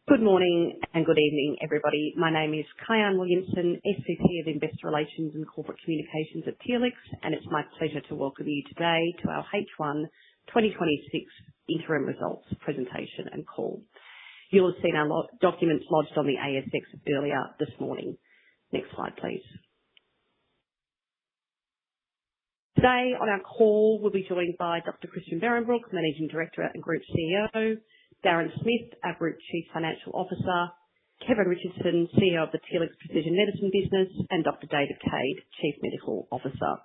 Good morning and good evening, everybody. My name is Kyan Williamson, SVP of Investor Relations and Corporate Communications at Telix, and it's my pleasure to welcome you today to our H1 2026 interim results presentation and call. You'll have seen our documents lodged on the ASX earlier this morning. Next slide, please. Today on our call, we'll be joined by Dr. Christian Behrenbruch, Managing Director and Group CEO, Darren Smith, our Group Chief Financial Officer, Kevin Richardson, CEO of the Telix Precision Medicine business, and Dr. David Cade, Chief Medical Officer.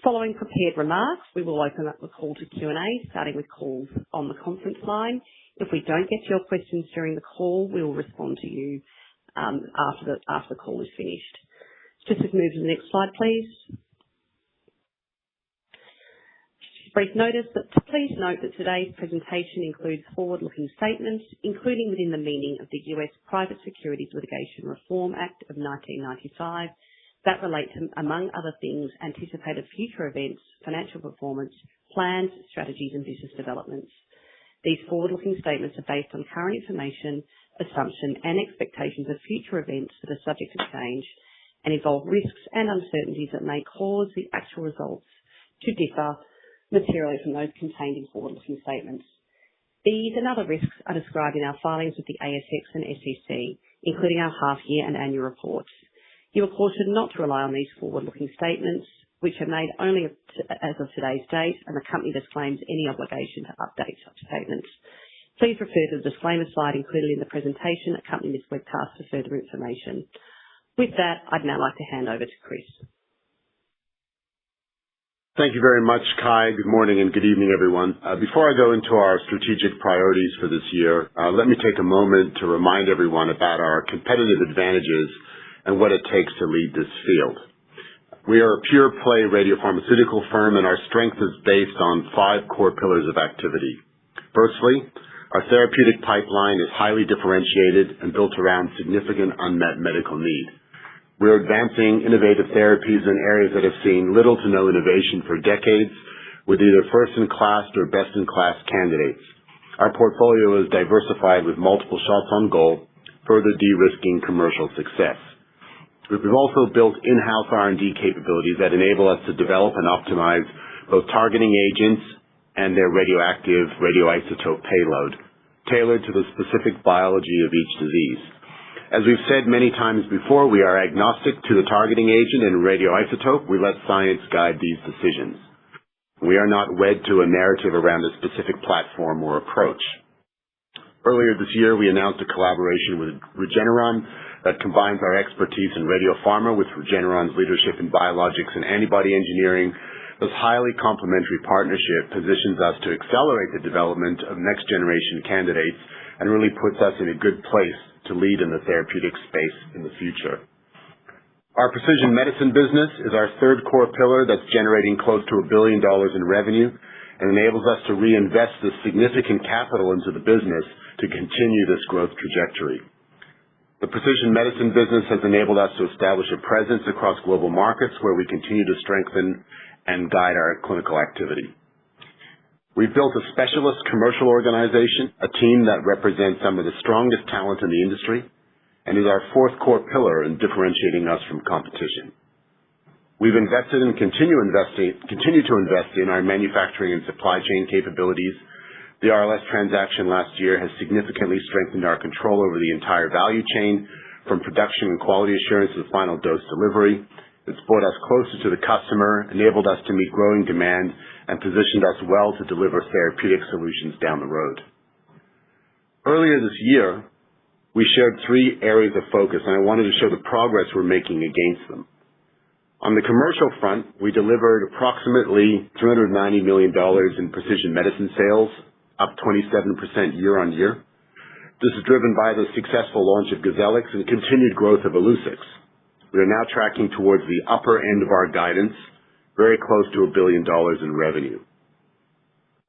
Following prepared remarks, we will open up the call to Q&A, starting with calls on the conference line. If we don't get to your questions during the call, we will respond to you after the call is finished. Just move to the next slide, please. Brief notice that please note that today's presentation includes forward-looking statements, including within the meaning of the US Private Securities Litigation Reform Act of 1995, that relate to, among other things, anticipated future events, financial performance, plans, strategies, and business developments. These forward-looking statements are based on current information, assumption, and expectations of future events that are subject to change and involve risks and uncertainties that may cause the actual results to differ materially from those contained in forward-looking statements. These and other risks are described in our filings with the ASX and SEC, including our half-year and annual reports. You are cautioned not to rely on these forward-looking statements, which are made only as of today's date, and the company disclaims any obligation to update such statements. Please refer to the disclaimer slide included in the presentation accompanying this webcast for further information. With that, I'd now like to hand over to Chris. Thank you very much, Kai. Good morning and good evening, everyone. Before I go into our strategic priorities for this year, let me take a moment to remind everyone about our competitive advantages and what it takes to lead this field. We are a pure-play radiopharmaceutical firm, and our strength is based on 5 core pillars of activity. Firstly, our therapeutic pipeline is highly differentiated and built around significant unmet medical need. We're advancing innovative therapies in areas that have seen little to no innovation for decades, with either first-in-class or best-in-class candidates. Our portfolio is diversified with multiple shots on goal, further de-risking commercial success. We've also built in-house R&D capabilities that enable us to develop and optimize both targeting agents and their radioisotope payload, tailored to the specific biology of each disease. As we've said many times before, we are agnostic to the targeting agent and radioisotope. We let science guide these decisions. We are not wed to a narrative around a specific platform or approach. Earlier this year, we announced a collaboration with Regeneron that combines our expertise in radiopharma with Regeneron's leadership in biologics and antibody engineering. This highly complementary partnership positions us to accelerate the development of next-generation candidates and really puts us in a good place to lead in the therapeutic space in the future. Our precision medicine business is our third core pillar that's generating close to $1 billion in revenue and enables us to reinvest this significant capital into the business to continue this growth trajectory. The precision medicine business has enabled us to establish a presence across global markets where we continue to strengthen and guide our clinical activity. We've built a specialist commercial organization, a team that represents some of the strongest talent in the industry, and is our fourth core pillar in differentiating us from competition. We've invested and continue to invest in our manufacturing and supply chain capabilities. The RLS transaction last year has significantly strengthened our control over the entire value chain, from production and quality assurance to the final dose delivery. It's brought us closer to the customer, enabled us to meet growing demand, and positioned us well to deliver therapeutic solutions down the road. Earlier this year, we shared 3 areas of focus, and I wanted to show the progress we're making against them. On the commercial front, we delivered approximately $390 million in precision medicine sales, up 27% year-on-year. This is driven by the successful launch of Gozellix and continued growth of Illuccix. We are now tracking towards the upper end of our guidance, very close to $1 billion in revenue.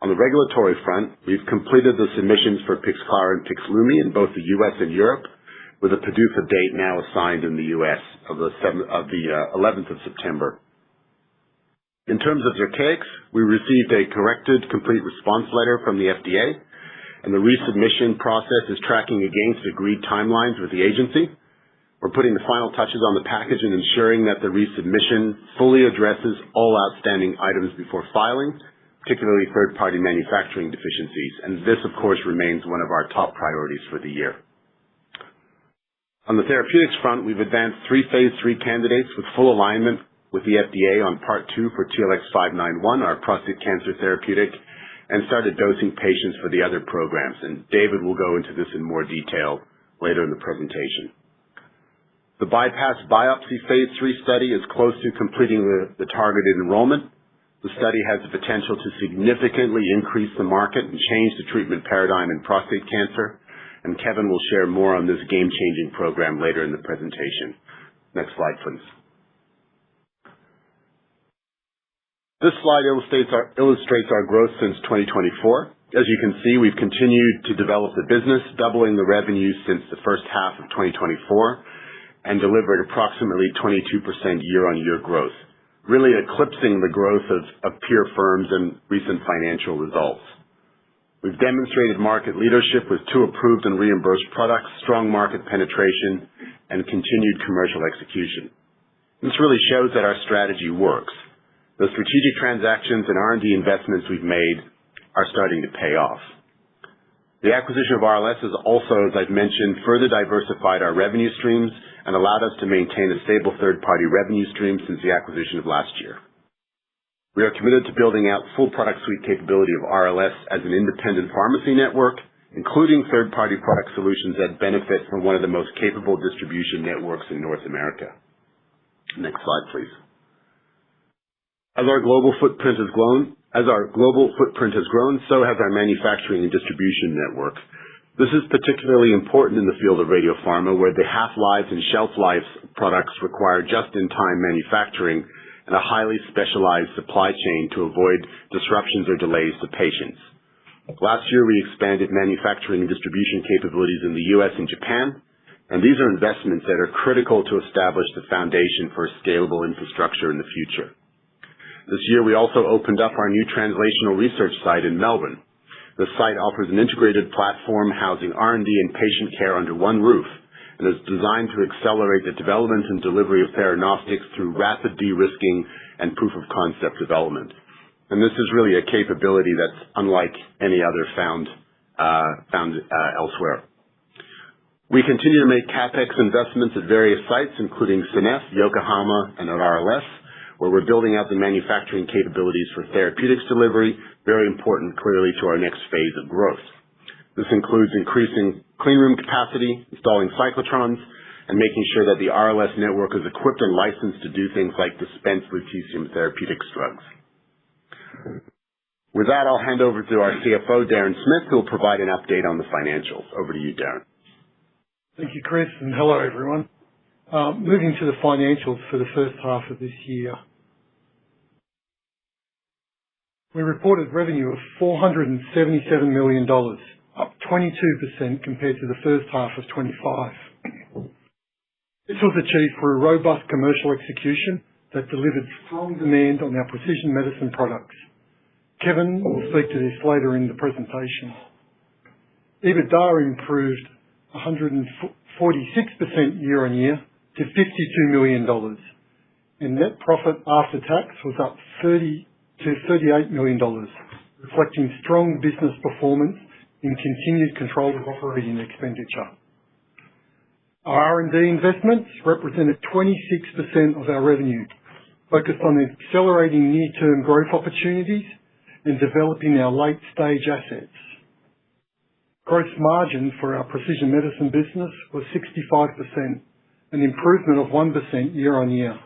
On the regulatory front, we've completed the submissions for Pixclara and Pixlumi in both the US and Europe, with a PDUFA date now assigned in the US of the 11th of September. In terms of Zircaix, we received a corrected complete response letter from the FDA, and the resubmission process is tracking against agreed timelines with the agency. We're putting the final touches on the package and ensuring that the resubmission fully addresses all outstanding items before filing, particularly third-party manufacturing deficiencies, and this, of course, remains one of our top priorities for the year. On the therapeutics front, we've advanced 3 phase 3 candidates with full alignment with the FDA on Part 2 for TLX591, our prostate cancer therapeutic, and started dosing patients for the other programs, and David will go into this in more detail later in the presentation. The bypass biopsy phase 3 study is close to completing the targeted enrollment. The study has the potential to significantly increase the market and change the treatment paradigm in prostate cancer, and Kevin will share more on this game-changing program later in the presentation. Next slide, please. This slide illustrates our growth since 2024. As you can see, we've continued to develop the business, doubling the revenue since the first half of 2024, and delivered approximately 22% year-on-year growth, really eclipsing the growth of peer firms and recent financial results. We've demonstrated market leadership with 2 approved and reimbursed products, strong market penetration, and continued commercial execution. This really shows that our strategy works. The strategic transactions and R&D investments we've made are starting to pay off. The acquisition of RLS has also, as I've mentioned, further diversified our revenue streams and allowed us to maintain a stable third-party revenue stream since the acquisition of last year. We are committed to building out full product suite capability of RLS as an independent pharmacy network, including third-party product solutions that benefit from one of the most capable distribution networks in North America. Next slide, please. As our global footprint has grown, so has our manufacturing and distribution network. This is particularly important in the field of radiopharma, where the half-lives and shelf lives of products require just-in-time manufacturing and a highly specialized supply chain to avoid disruptions or delays to patients. Last year, we expanded manufacturing and distribution capabilities in the U.S. and Japan, and these are investments that are critical to establish the foundation for a scalable infrastructure in the future. This year, we also opened up our new translational research site in Melbourne. The site offers an integrated platform housing R&D and patient care under one roof and is designed to accelerate the development and delivery of theranostics through rapid de-risking and proof-of-concept development. And this is really a capability that's unlike any other found elsewhere. We continue to make CapEx investments at various sites, including Senef, Yokohama, and at RLS, where we're building out the manufacturing capabilities for therapeutics delivery, very important clearly to our next phase of growth. This includes increasing cleanroom capacity, installing cyclotrons, and making sure that the RLS network is equipped and licensed to do things like dispense lutetium therapeutics drugs. With that, I'll hand over to our CFO, Darren Smith, who will provide an update on the financials. Over to you, Darren. Thank you, Chris, and hello, everyone. Moving to the financials for the first half of this year. We reported revenue of $477 million, up 22% compared to the first half of 25. This was achieved through robust commercial execution that delivered strong demand on our precision medicine products. Kevin will speak to this later in the presentation. EBITDA improved 146% year-on-year to $52 million, and net profit after tax was up to $38 million, reflecting strong business performance and continued control of operating expenditure. Our R&D investments represented 26% of our revenue, focused on accelerating near-term growth opportunities and developing our late-stage assets. Gross margin for our precision medicine business was 65%, an improvement of 1% year-on-year.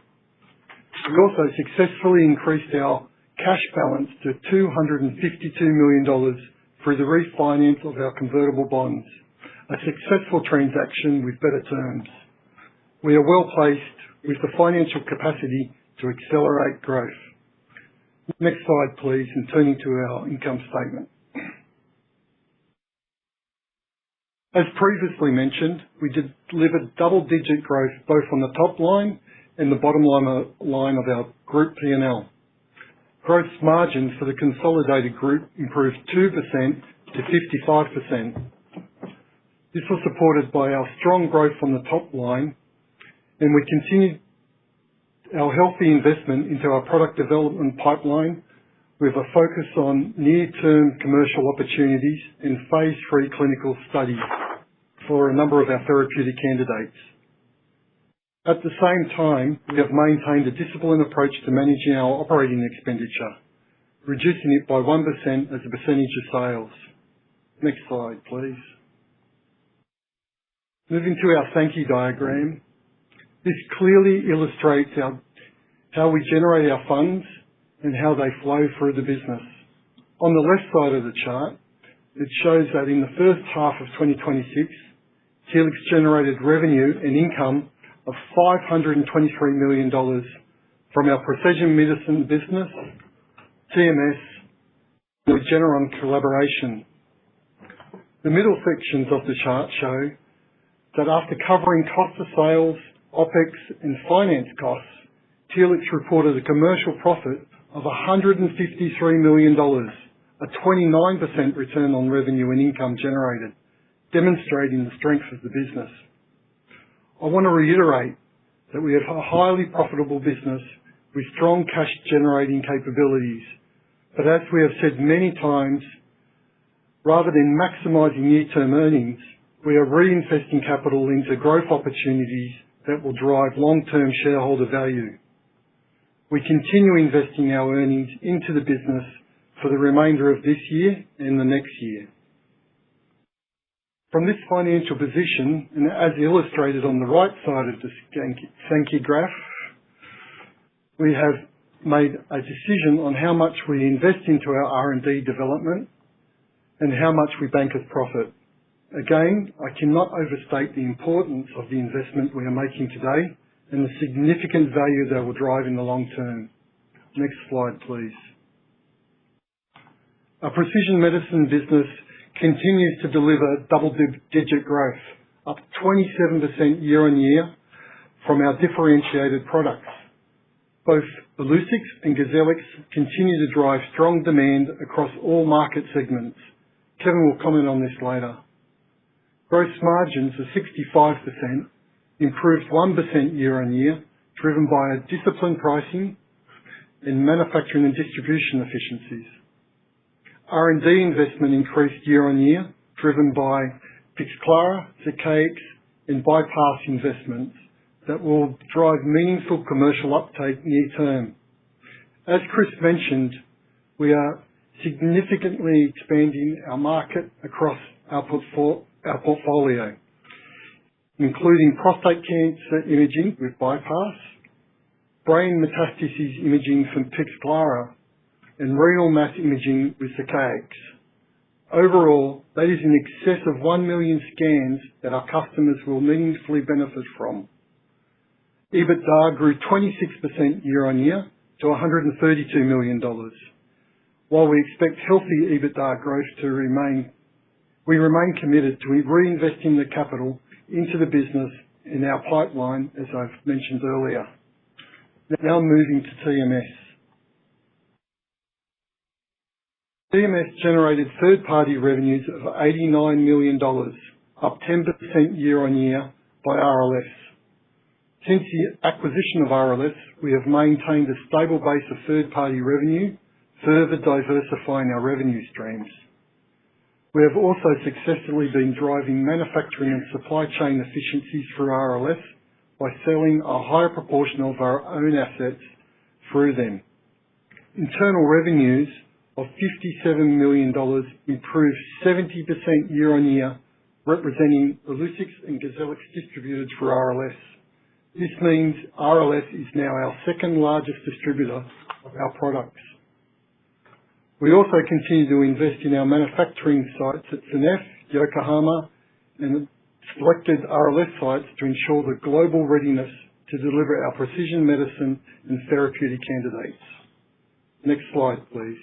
We also successfully increased our cash balance to $252 million through the refinance of our convertible bonds, a successful transaction with better terms. We are well placed with the financial capacity to accelerate growth. Next slide, please, and turning to our income statement. As previously mentioned, we delivered double-digit growth both on the top line and the bottom line of our group P&L. Gross margin for the consolidated group improved 2% to 55%. This was supported by our strong growth on the top line, and we continued our healthy investment into our product development pipeline with a focus on near-term commercial opportunities and phase 3 clinical studies for a number of our therapeutic candidates. At the same time, we have maintained a disciplined approach to managing our operating expenditure, reducing it by 1% as a percentage of sales. Next slide, please. Moving to our Sankey diagram, this clearly illustrates how we generate our funds and how they flow through the business. On the left side of the chart, it shows that in the first half of 2026, Telix generated revenue and income of $523 million from our precision medicine business, TMS, and the Regeneron collaboration. The middle sections of the chart show that after covering cost of sales, OPEX, and finance costs, Telix reported a commercial profit of $153 million, a 29% return on revenue and income generated, demonstrating the strength of the business. I want to reiterate that we have a highly profitable business with strong cash generating capabilities, but as we have said many times, rather than maximising near-term earnings, we are reinvesting capital into growth opportunities that will drive long-term shareholder value. We continue investing our earnings into the business for the remainder of this year and the next year. From this financial position, and as illustrated on the right side of the Sankey graph, we have made a decision on how much we invest into our R&D development and how much we bank as profit. Again, I cannot overstate the importance of the investment we are making today and the significant value they will drive in the long term. Next slide, please. Our precision medicine business continues to deliver double-digit growth, up 27% year on year from our differentiated products. Both Illuccix and Gozellix continue to drive strong demand across all market segments. Kevin will comment on this later. Gross margins are 65%, improved 1% year on year, driven by a disciplined pricing and manufacturing and distribution efficiencies. R&D investment increased year on year, driven by Pixclara, Zircaix, and bypass investments that will drive meaningful commercial uptake near term. As Chris mentioned, we are significantly expanding our market across our portfolio, including prostate cancer imaging with bypass, brain metastases imaging from Pixclara, and renal mass imaging with Zircaix. Overall, that is in excess of 1 million scans that our customers will meaningfully benefit from. EBITDA grew 26% year on year to $132 million. While we expect healthy EBITDA growth to remain, we remain committed to reinvesting the capital into the business in our pipeline, as I've mentioned earlier. Now moving to TMS. TMS generated third-party revenues of $89 million, up 10% year on year by RLS. Since the acquisition of RLS, we have maintained a stable base of third-party revenue, further diversifying our revenue streams. We have also successfully been driving manufacturing and supply chain efficiencies through RLS by selling a higher proportion of our own assets through them. Internal revenues of $57 million improved 70% year on year, representing Illuccix and Gozellix distributed through RLS. This means RLS is now our second largest distributor of our products. We also continue to invest in our manufacturing sites at Senef, Yokohama, and selected RLS sites to ensure the global readiness to deliver our precision medicine and therapeutic candidates. Next slide, please.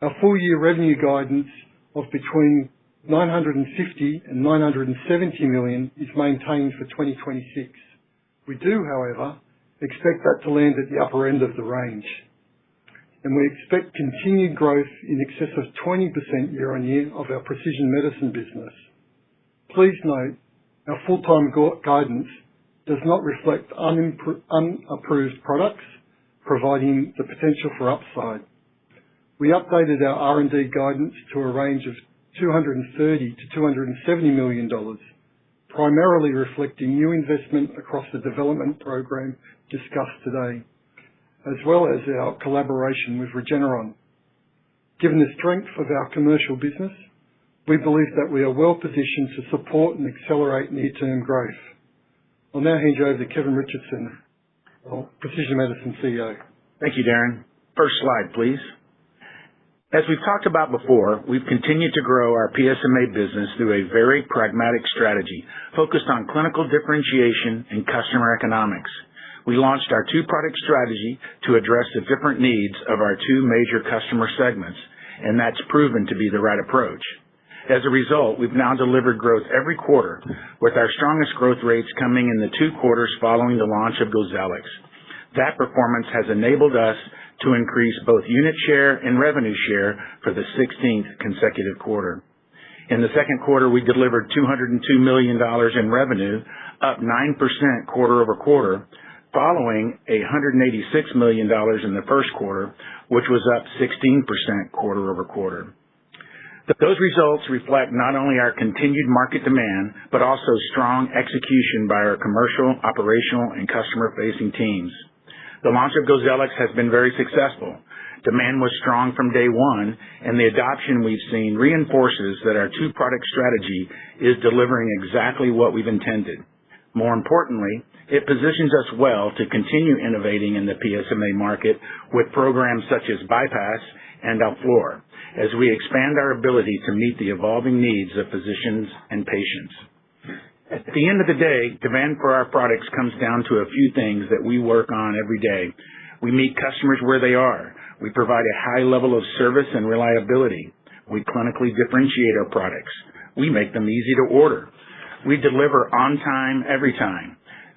Our full-year revenue guidance of between $950 and $970 million is maintained for 2026. We do, however, expect that to land at the upper end of the range. and we expect continued growth in excess of 20% year-on-year of our precision medicine business. Please note, our full-time guidance does not reflect unapproved products, providing the potential for upside. We updated our R&D guidance to a range of $230 to $270 million, primarily reflecting new investment across the development program discussed today, as well as our collaboration with Regeneron. Given the strength of our commercial business, we believe that we are well positioned to support and accelerate near-term growth. I'll now hand you over to Kevin Richardson, our Precision Medicine CEO. Thank you, Darren. First slide, please. As we've talked about before, we've continued to grow our PSMA business through a very pragmatic strategy focused on clinical differentiation and customer economics. We launched our two-product strategy to address the different needs of our two major customer segments, and that's proven to be the right approach. As a result, we've now delivered growth every quarter, with our strongest growth rates coming in the 2 quarters following the launch of Gozellix. That performance has enabled us to increase both unit share and revenue share for the 16th consecutive quarter. In the second quarter, we delivered $202 million in revenue, up 9% quarter over quarter, following $186 million in the first quarter, which was up 16% quarter over quarter. Those results reflect not only our continued market demand, but also strong execution by our commercial, operational, and customer-facing teams. The launch of Gozellix has been very successful. Demand was strong from day one, and the adoption we've seen reinforces that our two-product strategy is delivering exactly what we've intended. More importantly, it positions us well to continue innovating in the PSMA market with programs such as Bypass and Alflor, as we expand our ability to meet the evolving needs of physicians and patients. At the end of the day, demand for our products comes down to a few things that we work on every day. We meet customers where they are. We provide a high level of service and reliability. We clinically differentiate our products. We make them easy to order. We deliver on time, every time.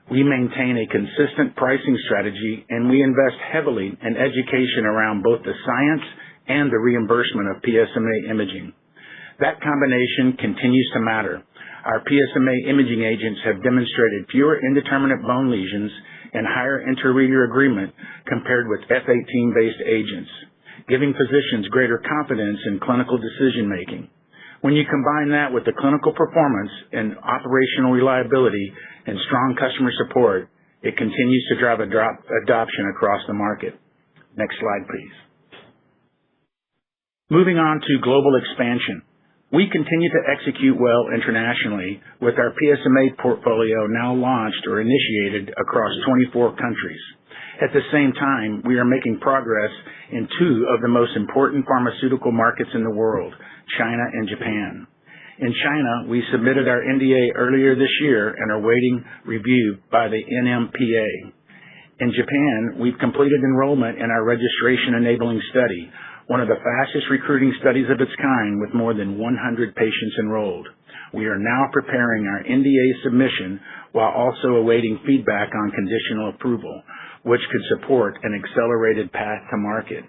We maintain a consistent pricing strategy, and we invest heavily in education around both the science and the reimbursement of PSMA imaging. That combination continues to matter. Our PSMA imaging agents have demonstrated fewer indeterminate bone lesions and higher inter-reader agreement compared with F-18-based agents, giving physicians greater confidence in clinical decision-making. When you combine that with the clinical performance and operational reliability and strong customer support, it continues to drive adoption across the market. Next slide, please. Moving on to global expansion. We continue to execute well internationally with our PSMA portfolio now launched or initiated across 24 countries. At the same time, we are making progress in 2 of the most important pharmaceutical markets in the world, China and Japan. In China, we submitted our NDA earlier this year and are waiting review by the NMPA. In Japan, we've completed enrollment in our registration-enabling study, one of the fastest recruiting studies of its kind with more than 100 patients enrolled. We are now preparing our NDA submission while also awaiting feedback on conditional approval, which could support an accelerated path to market.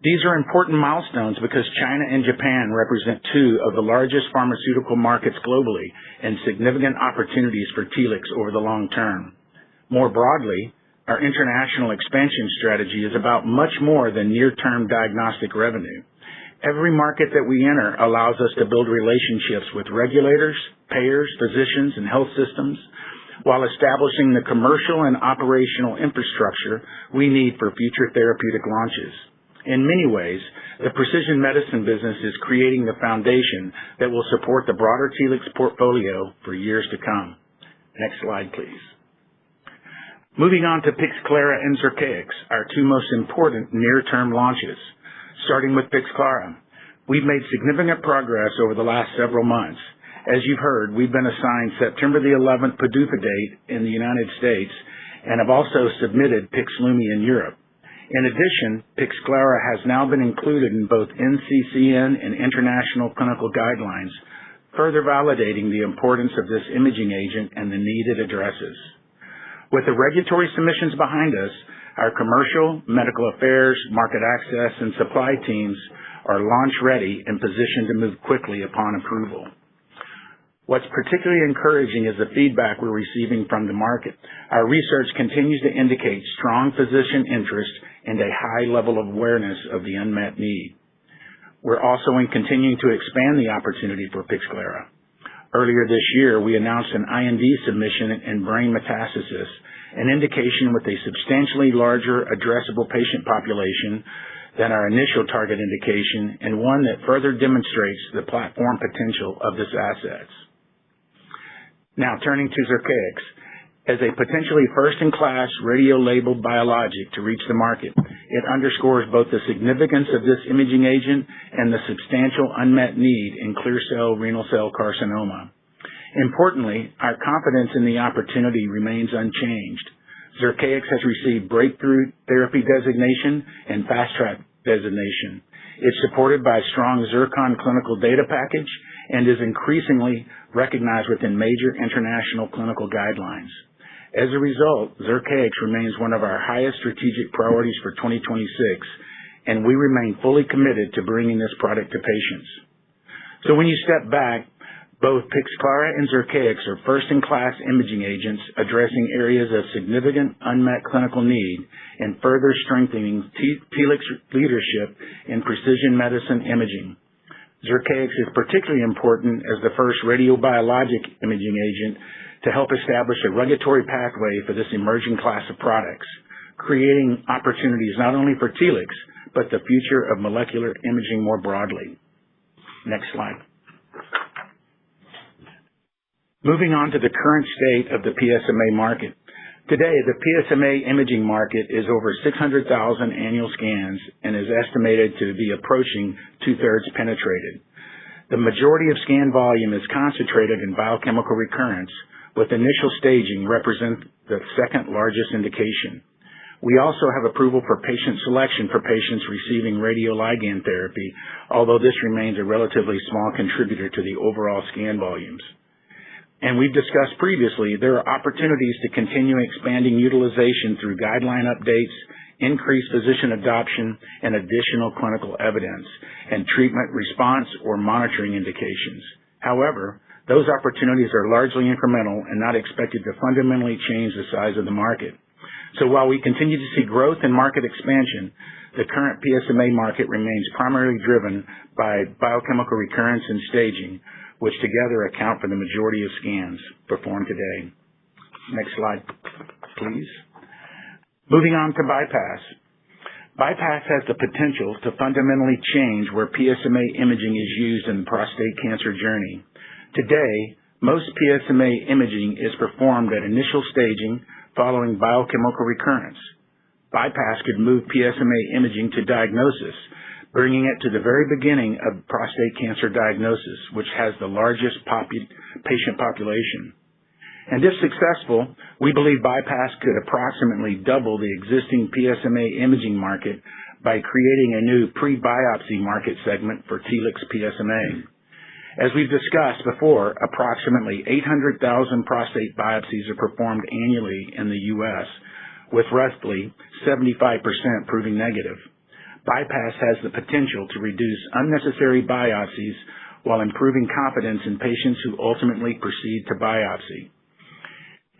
These are important milestones because China and Japan represent 2 of the largest pharmaceutical markets globally and significant opportunities for Telix over the long term. More broadly, our international expansion strategy is about much more than near-term diagnostic revenue. Every market that we enter allows us to build relationships with regulators, payers, physicians, and health systems, while establishing the commercial and operational infrastructure we need for future therapeutic launches. In many ways, the precision medicine business is creating the foundation that will support the broader Telix portfolio for years to come. Next slide, please. Moving on to Pixclara and Zircaix, our 2 most important near-term launches. Starting with Pixclara, we've made significant progress over the last several months. As you've heard, we've been assigned September the 11th PDUFA date in the United States and have also submitted Pixlumi in Europe. In addition, Pixclara has now been included in both NCCN and international clinical guidelines, further validating the importance of this imaging agent and the need it addresses. With the regulatory submissions behind us, Our commercial, medical affairs, market access, and supply teams are launch-ready and positioned to move quickly upon approval. What's particularly encouraging is the feedback we're receiving from the market. Our research continues to indicate strong physician interest and a high level of awareness of the unmet need. We're also continuing to expand the opportunity for Pixclara. Earlier this year, we announced an IND submission in brain metastasis, an indication with a substantially larger addressable patient population than our initial target indication, and one that further demonstrates the platform potential of this asset. Now, turning to Zircaix. As a potentially first-in-class radio-labeled biologic to reach the market, it underscores both the significance of this imaging agent and the substantial unmet need in clear cell renal cell carcinoma. Importantly, our confidence in the opportunity remains unchanged. Zircaix has received breakthrough therapy designation and fast track designation. It's supported by a strong Zircon clinical data package and is increasingly recognized within major international clinical guidelines. As a result, Zircaix remains one of our highest strategic priorities for 2026, and we remain fully committed to bringing this product to patients. So when you step back, both Pixclara and Zircaix are first-in-class imaging agents addressing areas of significant unmet clinical need and further strengthening Telix leadership in precision medicine imaging. Zircaix is particularly important as the first radiobiologic imaging agent to help establish a regulatory pathway for this emerging class of products, creating opportunities not only for Telix, but the future of molecular imaging more broadly. Next slide. Moving on to the current state of the PSMA market. Today, the PSMA imaging market is over 600,000 annual scans and is estimated to be approaching two-thirds penetrated. The majority of scan volume is concentrated in biochemical recurrence, with initial staging represent the second largest indication. We also have approval for patient selection for patients receiving radioligand therapy, although this remains a relatively small contributor to the overall scan volumes. And we've discussed previously, there are opportunities to continue expanding utilization through guideline updates, increased physician adoption, and additional clinical evidence, and treatment response or monitoring indications. However, those opportunities are largely incremental and not expected to fundamentally change the size of the market. So while we continue to see growth in market expansion, the current PSMA market remains primarily driven by biochemical recurrence and staging, which together account for the majority of scans performed today. Next slide, please. Moving on to bypass. Bypass has the potential to fundamentally change where PSMA imaging is used in the prostate cancer journey. Today, most PSMA imaging is performed at initial staging following biochemical recurrence. Bypass could move PSMA imaging to diagnosis, bringing it to the very beginning of prostate cancer diagnosis, which has the largest patient population. And if successful, we believe bypass could approximately double the existing PSMA imaging market by creating a new pre-biopsy market segment for Telix PSMA. As we've discussed before, approximately 800,000 prostate biopsies are performed annually in the U.S., with roughly 75% proving negative. Bypass has the potential to reduce unnecessary biopsies while improving confidence in patients who ultimately proceed to biopsy.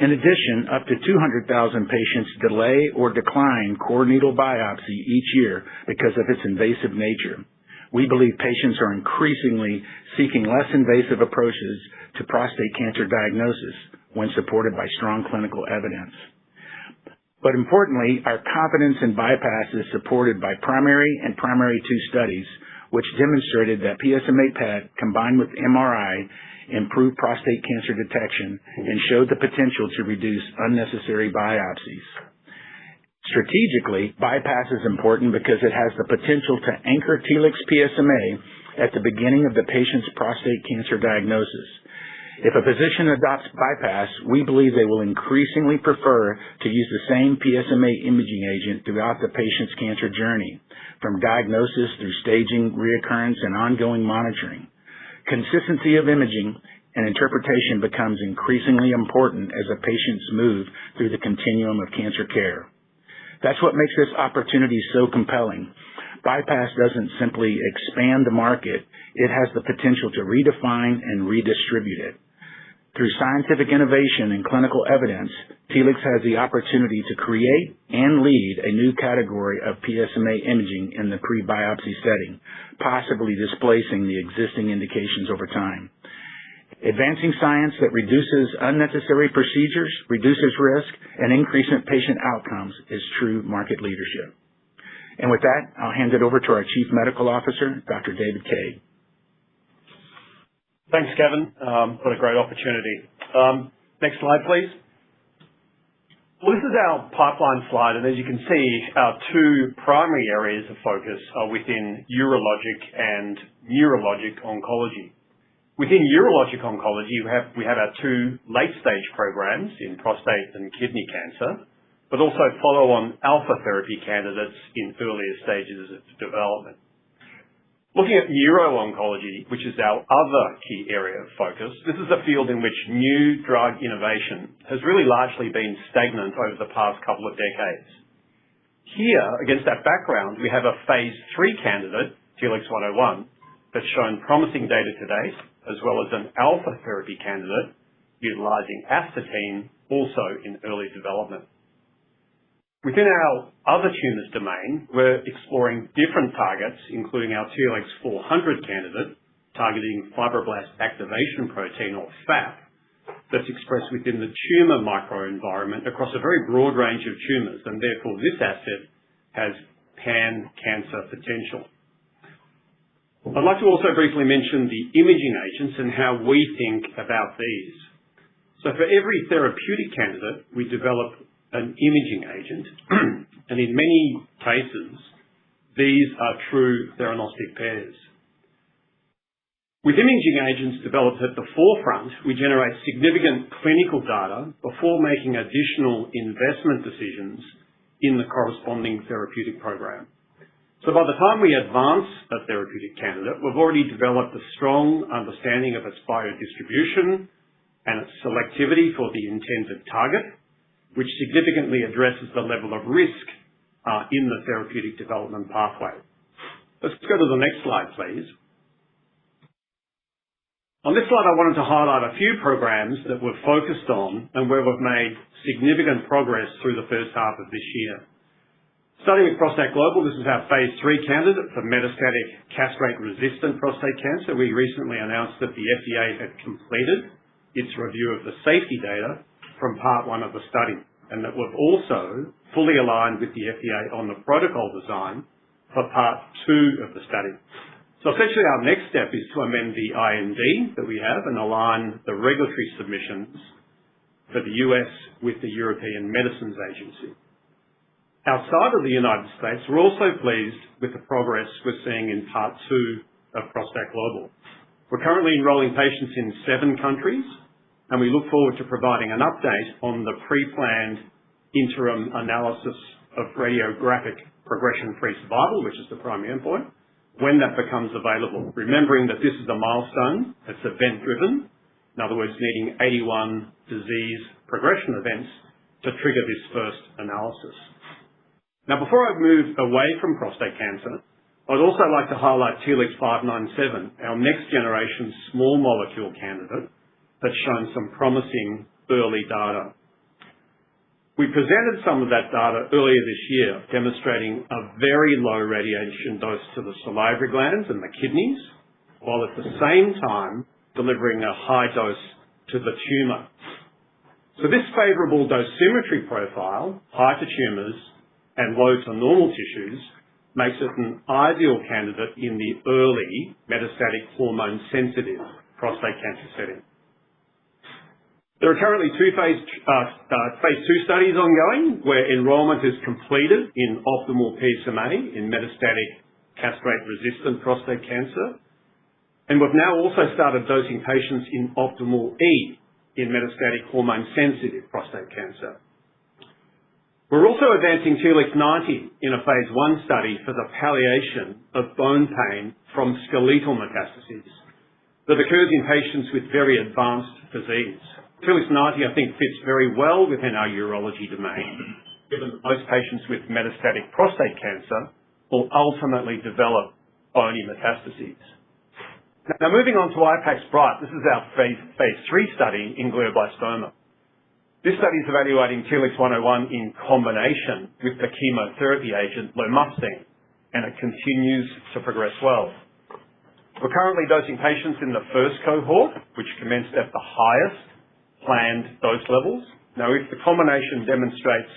In addition, up to 200,000 patients delay or decline core needle biopsy each year because of its invasive nature. We believe patients are increasingly seeking less invasive approaches to prostate cancer diagnosis when supported by strong clinical evidence. But importantly, our confidence in bypass is supported by primary and primary 2 studies, which demonstrated that PSMA PET combined with MRI improved prostate cancer detection and showed the potential to reduce unnecessary biopsies. Strategically, bypass is important because it has the potential to anchor Telix PSMA at the beginning of the patient's prostate cancer diagnosis. If a physician adopts bypass, we believe they will increasingly prefer to use the same PSMA imaging agent throughout the patient's cancer journey, from diagnosis through staging, reoccurrence, and ongoing monitoring. Consistency of imaging and interpretation becomes increasingly important as the patients move through the continuum of cancer care. That's what makes this opportunity so compelling. Bypass doesn't simply expand the market, it has the potential to redefine and redistribute it. Through scientific innovation and clinical evidence, Telix has the opportunity to create and lead a new category of PSMA imaging in the pre-biopsy setting, possibly displacing the existing indications over time. Advancing science that reduces unnecessary procedures, reduces risk, and increases patient outcomes is true market leadership. And with that, I'll hand it over to our Chief Medical Officer, Dr. David Cade. Thanks, Kevin. What a great opportunity. Next slide, please. Well, this is our pipeline slide, and as you can see, our two primary areas of focus are within urologic and neurologic oncology. Within urologic oncology, we have our two late-stage programs in prostate and kidney cancer, but also follow-on alpha therapy candidates in earlier stages of development. Looking at neuro-oncology, which is our other key area of focus, this is a field in which new drug innovation has really largely been stagnant over the past couple of decades. Here, against that background, we have a phase 3 candidate, TLX101, that's shown promising data to date, as well as an alpha therapy candidate utilizing astatine, also in early development. Within our other tumours domain, we're exploring different targets, including our TLX400 candidate, targeting fibroblast activation protein, or FAP, that's expressed within the tumour microenvironment across a very broad range of tumours, and therefore this asset has pan-cancer potential. I'd like to also briefly mention the imaging agents and how we think about these. So for every therapeutic candidate, we develop an imaging agent, and in many cases, these are true theranostic pairs. With imaging agents developed at the forefront, we generate significant clinical data before making additional investment decisions in the corresponding therapeutic program. So by the time we advance a therapeutic candidate, we've already developed a strong understanding of its biodistribution and its selectivity for the intended target, which significantly addresses the level of risk in the therapeutic development pathway. Let's go to the next slide, please. On this slide, I wanted to highlight a few programs that we're focused on and where we've made significant progress through the first half of this year. Starting with Prostate Global, this is our phase 3 candidate for metastatic castrate-resistant prostate cancer. We recently announced that the FDA had completed its review of the safety data from part 1 of the study, and that we've also fully aligned with the FDA on the protocol design for part 2 of the study. So essentially our next step is to amend the IND that we have and align the regulatory submissions for the US with the European Medicines Agency. Outside of the United States, we're also pleased with the progress we're seeing in part 2 of Prostate Global. We're currently enrolling patients in 7 countries, and we look forward to providing an update on the pre-planned interim analysis of radiographic progression-free survival, which is the primary endpoint, when that becomes available. Remembering that this is a milestone, it's event-driven, in other words, needing 81 disease progression events to trigger this first analysis. Now, before I move away from prostate cancer, I'd also like to highlight TLX597, our next-generation small molecule candidate, that's shown some promising early data. We presented some of that data earlier this year, demonstrating a very low radiation dose to the salivary glands and the kidneys, while at the same time delivering a high dose to the tumour. So this favourable dosimetry profile, high to tumours and low to normal tissues, makes it an ideal candidate in the early metastatic hormone-sensitive prostate cancer setting. There are currently 2 phase 2 studies ongoing where enrolment is completed in optimal PSMA in metastatic castrate-resistant prostate cancer. And we've now also started dosing patients in optimal E in metastatic hormone-sensitive prostate cancer. We're also advancing TLX90 in a phase 1 study for the palliation of bone pain from skeletal metastases that occurs in patients with very advanced disease. TLX90, I think, fits very well within our urology domain given that most patients with metastatic prostate cancer will ultimately develop bony metastases. Now, moving on to IPAX Bright, this is our phase 3 study in glioblastoma. This study is evaluating Telix 101 in combination with the chemotherapy agent lomustine, and it continues to progress well. We're currently dosing patients in the first cohort, which commenced at the highest planned dose levels. Now, if the combination demonstrates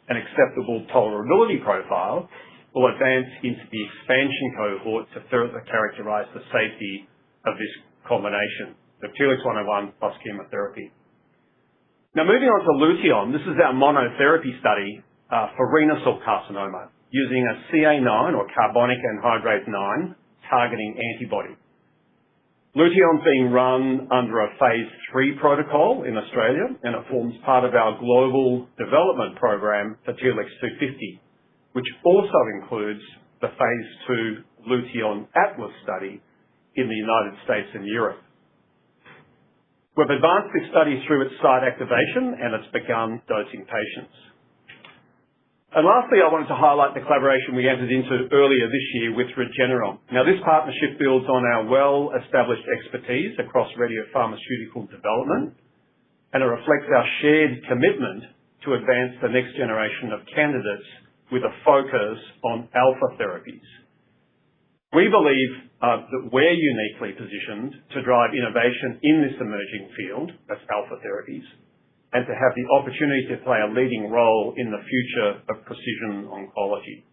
an acceptable tolerability profile, we'll advance into the expansion cohort to further characterize the safety of this combination of Telix 101 plus chemotherapy. Now, moving on to Luteon, this is our monotherapy study for renal cell carcinoma using a CA9 or carbonic anhydrase 9 targeting antibody. Luteon is being run under a phase 3 protocol in Australia, and it forms part of our global development program for Telix 250, which also includes the phase 2 Luteon Atlas study in the United States and Europe. We've advanced this study through its site activation, and it's begun dosing patients. And lastly, I wanted to highlight the collaboration we entered into earlier this year with Regeneron. Now, this partnership builds on our well-established expertise across radiopharmaceutical development, and it reflects our shared commitment to advance the next generation of candidates with a focus on alpha therapies. We believe that we're uniquely positioned to drive innovation in this emerging field, that's alpha therapies, and to have the opportunity to play a leading role in the future of precision oncology.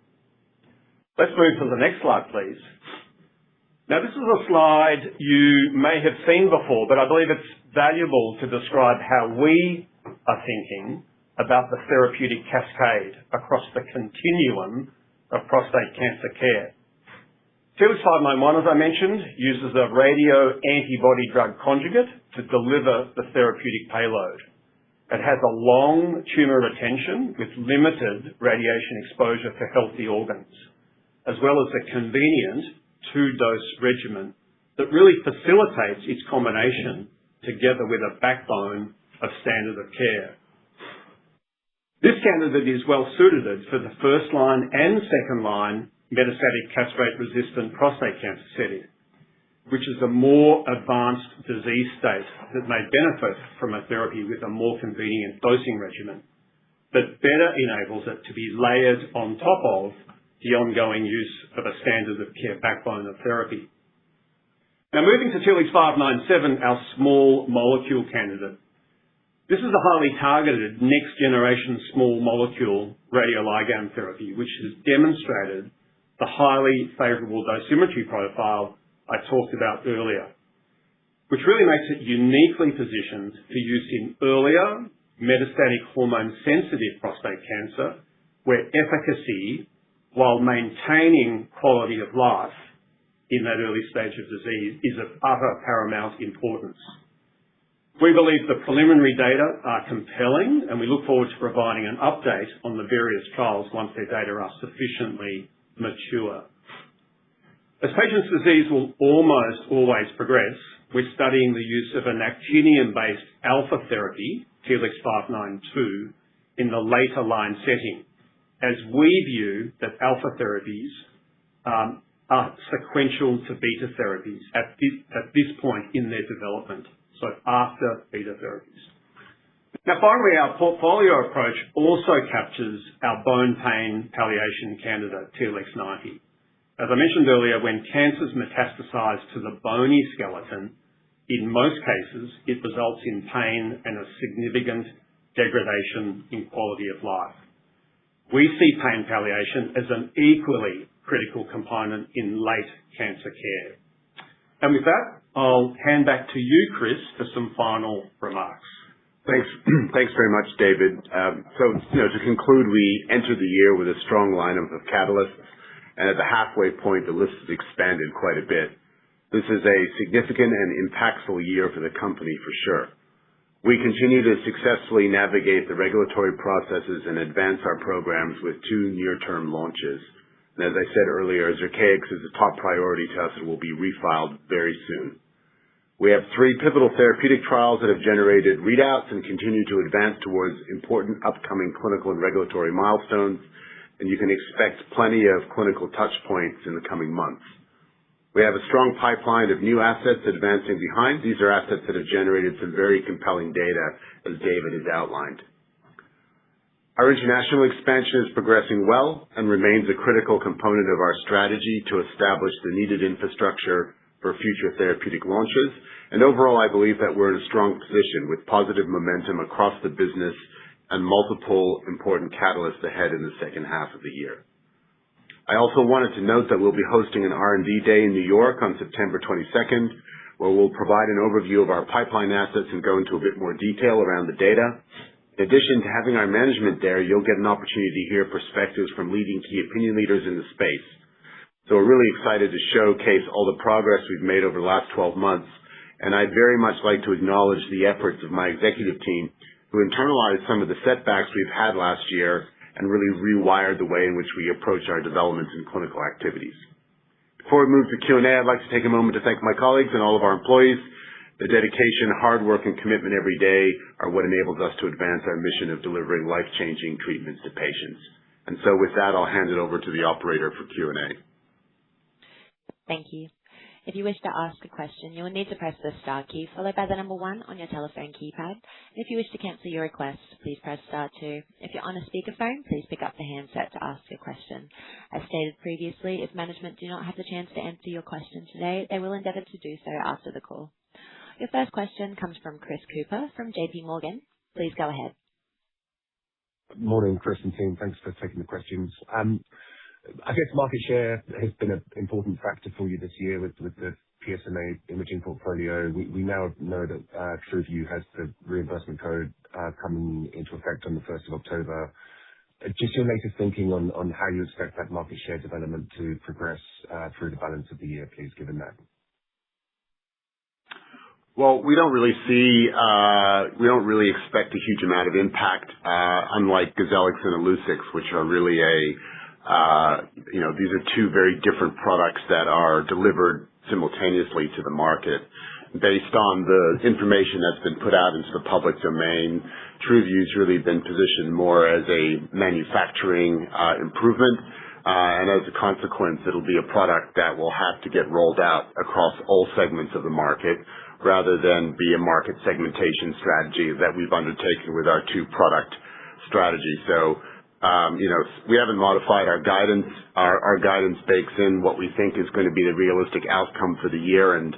Let's move to the next slide, please. Now, this is a slide you may have seen before, but I believe it's valuable to describe how we are thinking about the therapeutic cascade across the continuum of prostate cancer care. Telix 591, as I mentioned, uses a radio antibody drug conjugate to deliver the therapeutic payload. It has a long tumor retention with limited radiation exposure for healthy organs, as well as a convenient 2-dose regimen that really facilitates its combination together with a backbone of standard of care. This candidate is well suited for the first-line and second-line metastatic castrate-resistant prostate cancer setting, which is a more advanced disease state that may benefit from a therapy with a more convenient dosing regimen that better enables it to be layered on top of the ongoing use of a standard of care backbone of therapy. Now, moving to Telix 597, our small molecule candidate. This is a highly targeted next-generation small molecule radioligand therapy, which has demonstrated the highly favorable dosimetry profile I talked about earlier, which really makes it uniquely positioned for use in earlier metastatic hormone-sensitive prostate cancer, where efficacy, while maintaining quality of life in that early stage of disease, is of utter paramount importance. We believe the preliminary data are compelling, and we look forward to providing an update on the various trials once their data are sufficiently mature. As patients' disease will almost always progress, we're studying the use of an actinium-based alpha therapy, Telix 592, in the later line setting, as we view that alpha therapies are sequential to beta therapies at this point in their development, so after beta therapies. Now, finally, our portfolio approach also captures our bone pain palliation candidate, Telix 90. As I mentioned earlier, when cancers metastasize to the bony skeleton, in most cases, it results in pain and a significant degradation in quality of life. We see pain palliation as an equally critical component in late cancer care. And with that, I'll hand back to you, Chris, for some final remarks. Thanks very much, David. To conclude, we entered the year with a strong lineup of catalysts, and at the halfway point, the list has expanded quite a bit. This is a significant and impactful year for the company, for sure. We continue to successfully navigate the regulatory processes and advance our programs with 2 near-term launches. And as I said earlier, Zircaix is a top priority to us and will be refiled very soon. We have 3 pivotal therapeutic trials that have generated readouts and continue to advance towards important upcoming clinical and regulatory milestones, and you can expect plenty of clinical touch points in the coming months. We have a strong pipeline of new assets advancing behind. These are assets that have generated some very compelling data, as David has outlined. Our international expansion is progressing well and remains a critical component of our strategy to establish the needed infrastructure for future therapeutic launches. And overall, I believe that we're in a strong position with positive momentum across the business and multiple important catalysts ahead in the second half of the year. I also wanted to note that we'll be hosting an R&D Day in New York on September 22nd, where we'll provide an overview of our pipeline assets and go into a bit more detail around the data. In addition to having our management there, you'll get an opportunity to hear perspectives from leading key opinion leaders in the space. So we're really excited to showcase all the progress we've made over the last 12 months, and I'd very much like to acknowledge the efforts of my executive team who internalized some of the setbacks we've had last year and really rewired the way in which we approach our developments and clinical activities. Before we move to Q&A, I'd like to take a moment to thank my colleagues and all of our employees. The dedication, hard work, and commitment every day are what enables us to advance our mission of delivering life-changing treatments to patients. And so with that, I'll hand it over to the operator for Q&A. Thank you. If you wish to ask a question, you will need to press the star key followed by the number 1 on your telephone keypad. If you wish to cancel your request, please press star 2. If you're on a speakerphone, please pick up the handset to ask your question. As stated previously, if management do not have the chance to answer your question today, they will endeavour to do so after the call. Your first question comes from Chris Cooper from JP Morgan. Please go ahead. Morning, Chris and team. Thanks for taking the questions. I guess market share has been an important factor for you this year with the PSMA imaging portfolio. We now know that TruView has the reimbursement code coming into effect on the 1st of October. Just your latest thinking on how you expect that market share development to progress through the balance of the year, please, given that. Well, we don't really expect a huge amount of impact, unlike Gozellix and Illuccix, which are really these are 2 very different products that are delivered simultaneously to the market. Based on the information that's been put out into the public domain, TruView's really been positioned more as a manufacturing improvement, and as a consequence, it'll be a product that will have to get rolled out across all segments of the market, rather than be a market segmentation strategy that we've undertaken with our 2-product strategy. So, we haven't modified our guidance. Our guidance bakes in what we think is going to be the realistic outcome for the year, and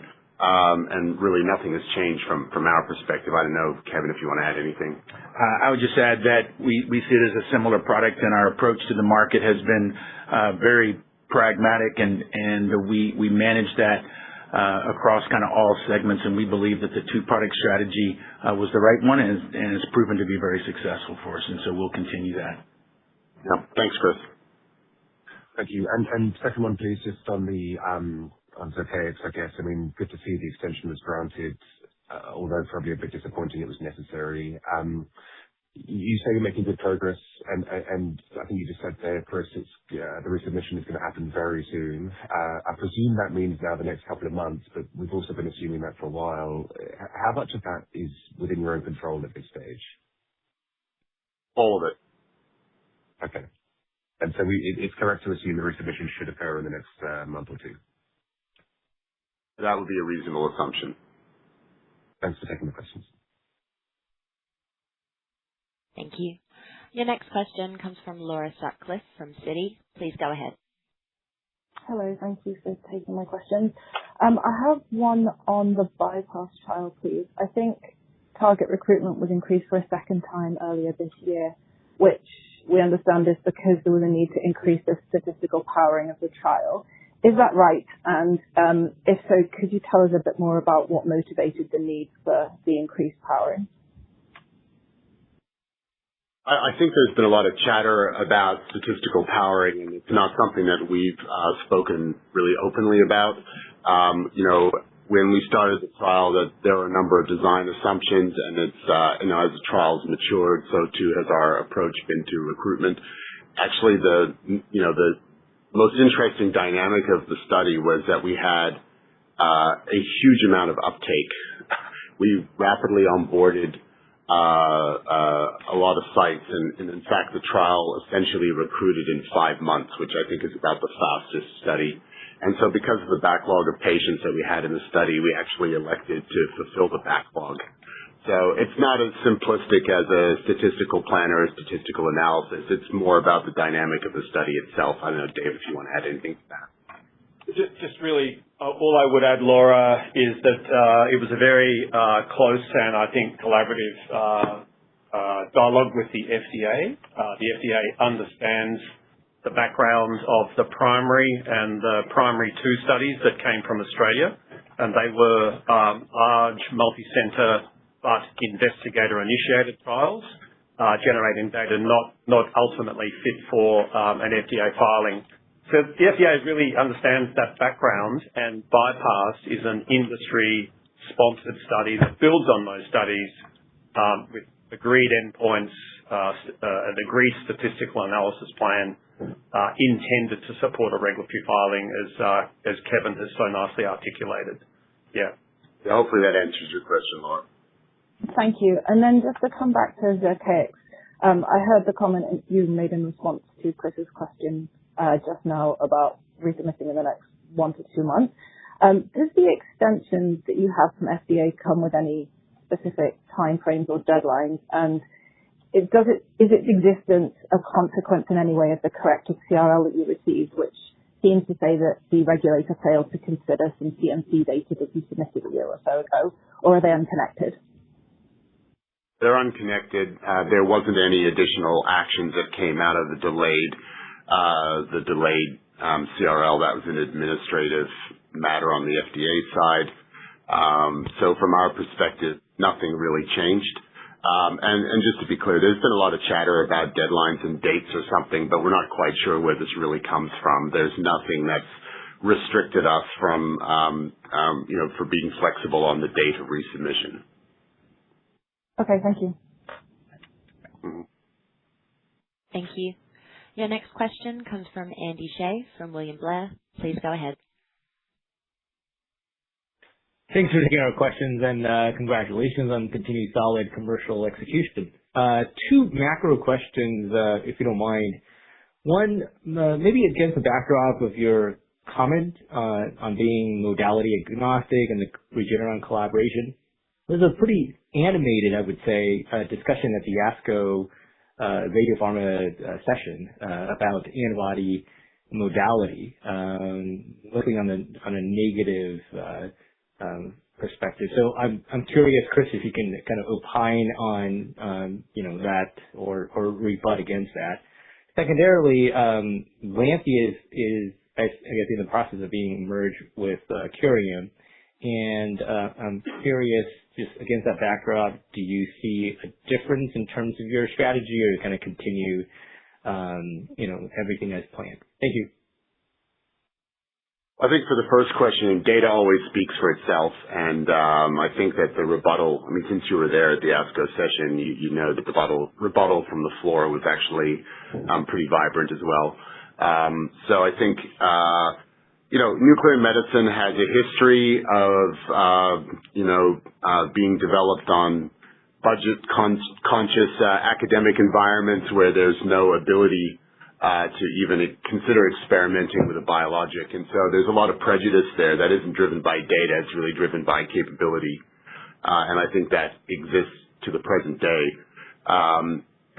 really nothing has changed from our perspective. I don't know, Kevin, if you want to add anything. I would just add that we see it as a similar product, and our approach to the market has been very pragmatic, and we manage that across kind of all segments, and we believe that the 2-product strategy was the right one, and it's proven to be very successful for us, and so we'll continue that. Yeah. Thanks, Chris. Thank you. And second one, please, just on the on Zircaix, I guess. I mean, good to see the extension was granted, although probably a bit disappointing it was necessary. You say you're making good progress, and I think you just said there, Chris, the resubmission is going to happen very soon. I presume that means now the next couple of months, but we've also been assuming that for a while. How much of that is within your own control at this stage? All of it. Okay. And so it's correct to assume the resubmission should occur in the next month or 2? That would be a reasonable assumption. Thanks for taking the questions. Thank you. Your next question comes from Laura Sutcliffe from Citi. Please go ahead. Hello. Thank you for taking my questions. I have one on the bypass trial, please. I think target recruitment was increased for a second time earlier this year, which we understand is because there was a need to increase the statistical powering of the trial. Is that right? And if so, could you tell us a bit more about what motivated the need for the increased powering? I think there's been a lot of chatter about statistical powering, and it's not something that we've spoken really openly about. When we started the trial, that there were a number of design assumptions, and it's as the trial's matured, so too has our approach been to recruitment. Actually, the most interesting dynamic of the study was that we had a huge amount of uptake. We rapidly onboarded a lot of sites, and in fact, the trial essentially recruited in 5 months, which I think is about the fastest study. And so because of the backlog of patients that we had in the study, we actually elected to fulfill the backlog. So it's not as simplistic as a statistical plan or a statistical analysis. It's more about the dynamic of the study itself. I don't know, Dave, if you want to add anything to that. Just really, all I would add, Laura, is that it was a very close and I think collaborative dialogue with the FDA. The FDA understands the background of the primary and the primary 2 studies that came from Australia, and they were large, multi-center, but investigator-initiated trials, generating data not ultimately fit for an FDA filing. So the FDA really understands that background, and BYPASS is an industry-sponsored study that builds on those studies with agreed endpoints, an agreed statistical analysis plan intended to support a regulatory filing, as Kevin has so nicely articulated. Yeah. Hopefully that answers your question, Laura. Thank you. And then just to come back to Zircaix, I heard the comment you made in response to Chris's question just now about resubmitting in the next 1 to 2 months. Does the extensions that you have from FDA come with any specific timeframes or deadlines? And is its existence a consequence in any way of the corrected CRL that you received, which seems to say that the regulator failed to consider some CMC data that you submitted a year or so ago, or are they unconnected? They're unconnected. There wasn't any additional actions that came out of the delayed CRL. That was an administrative matter on the FDA side. So from our perspective, nothing really changed. And just to be clear, there's been a lot of chatter about deadlines and dates or something, but we're not quite sure where this really comes from. There's nothing that's restricted us from, for being flexible on the date of resubmission. Okay, thank you. Mm-hmm. Thank you. Your next question comes from Andy Shea from William Blair. Please go ahead. Thanks for taking our questions, and congratulations on continued solid commercial execution. 2 macro questions, if you don't mind. One, maybe against the backdrop of your comment on being modality agnostic and the Regeneron collaboration. There's a pretty animated, I would say, discussion at the ASCO Radiopharma session about antibody modality, looking on a negative perspective. So I'm curious, Chris, if you can kind of opine on that or rebut against that. Secondarily, Lantheus is I guess in the process of being merged with Curium, and I'm curious, just against that backdrop, do you see a difference in terms of your strategy, or kind of continue, everything as planned? Thank you. I think for the first question, data always speaks for itself, and I think that the rebuttal, since you were there at the ASCO session, you know that the rebuttal from the floor was actually pretty vibrant as well. So I think, nuclear medicine has a history of, being developed on budget-conscious academic environments where there's no ability to even consider experimenting with a biologic. And so there's a lot of prejudice there that isn't driven by data. It's really driven by capability. And I think that exists to the present day.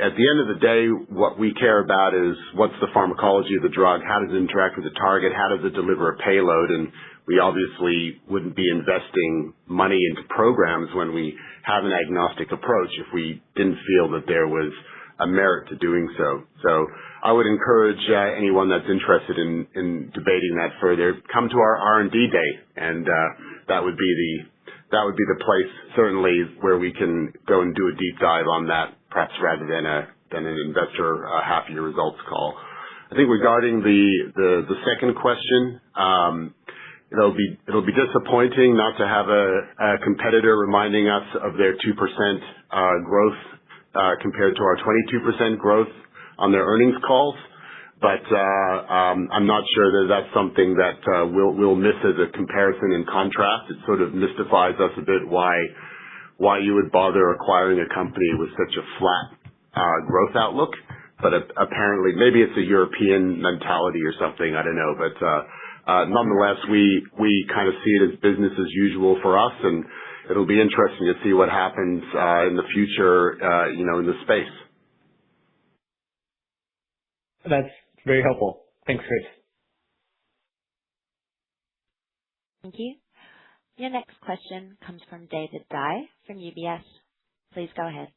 At the end of the day, what we care about is what's the pharmacology of the drug, how does it interact with the target, how does it deliver a payload, and we obviously wouldn't be investing money into programs when we have an agnostic approach if we didn't feel that there was a merit to doing so. So I would encourage anyone that's interested in debating that further, come to our R&D day, and that would be the place certainly where we can go and do a deep dive on that, perhaps rather than an investor half-year results call. I think regarding the second question, it'll be disappointing not to have a competitor reminding us of their 2% growth compared to our 22% growth on their earnings calls. but I'm not sure that that's something that we'll miss as a comparison and contrast. It sort of mystifies us a bit why you would bother acquiring a company with such a flat growth outlook. But apparently, maybe it's a European mentality or something, I don't know. But nonetheless, we kind of see it as business as usual for us, and it'll be interesting to see what happens in the future, in the space. That's very helpful. Thanks, Chris. Thank you. Your next question comes from David Dai from UBS. Please go ahead.